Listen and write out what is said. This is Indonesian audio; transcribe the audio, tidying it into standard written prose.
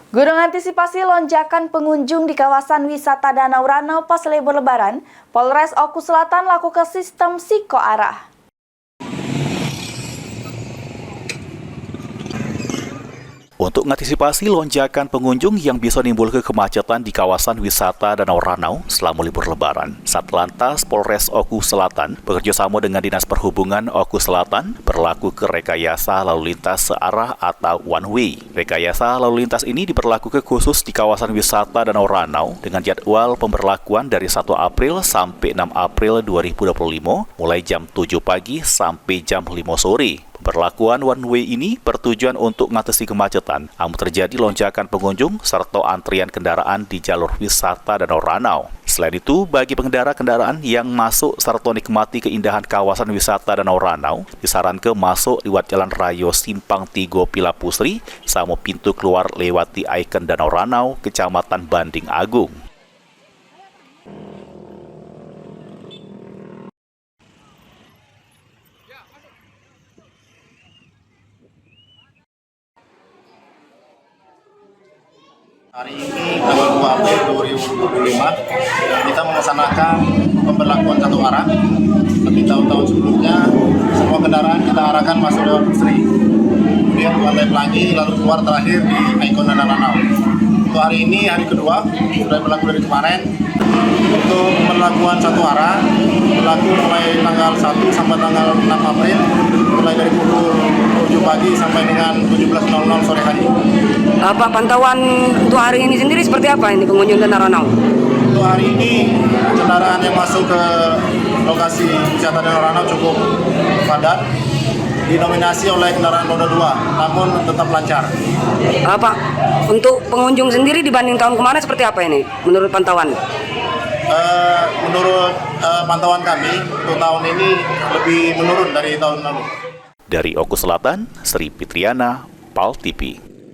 Guna mengantisipasi lonjakan pengunjung di kawasan wisata Danau Ranau pas libur Lebaran, Polres Oku Selatan lakukan sistem Siko Arah. Untuk mengantisipasi lonjakan pengunjung yang bisa menimbulkan kemacetan di kawasan wisata Danau Ranau selama libur Lebaran, Satlantas Polres Oku Selatan bekerjasama dengan Dinas Perhubungan Oku Selatan berlaku ke rekayasa lalu lintas searah atau one way. Rekayasa lalu lintas ini diberlakukan khusus di kawasan wisata Danau Ranau dengan jadwal pemberlakuan dari 1 April sampai 6 April 2025 mulai jam 7 pagi sampai jam 5 sore. Pemberlakuan one way ini bertujuan untuk mengatasi kemacetan, namun terjadi lonjakan pengunjung serta antrian kendaraan di jalur wisata Danau Ranau. Selain itu, bagi pengendara kendaraan yang masuk serta nikmati keindahan kawasan wisata Danau Ranau, disarankan masuk lewat Jalan Raya Simpang 3 Pila Pusri sama pintu keluar lewati ikon Danau Ranau, Kecamatan Banding Agung. Hari ini tanggal 2 April 2025 kita melaksanakan pemberlakuan satu arah. Seperti tahun-tahun sebelumnya, semua kendaraan kita arahkan masuk lewat Pusri, kemudian ke Pantai Pelangi, lalu keluar terakhir di ikon Danau Ranau. Untuk hari ini, hari kedua, sudah berlaku dari kemarin. Untuk pemberlakuan satu arah, berlaku mulai tanggal 1 sampai tanggal 6 April, mulai dari pukul 7 pagi sampai dengan 17.00 sore hari. Apa pantauan untuk hari ini sendiri seperti apa ini pengunjung Danau Ranau? Untuk hari ini kendaraan yang masuk ke lokasi wisata Danau Ranau cukup padat, didominasi oleh kendaraan roda 2, namun tetap lancar. Apa untuk pengunjung sendiri dibanding tahun kemarin seperti apa ini menurut pantauan? Menurut pantauan kami, untuk tahun ini lebih menurun dari tahun lalu. Dari Oku Selatan, Sri Fitriana, PAL TV.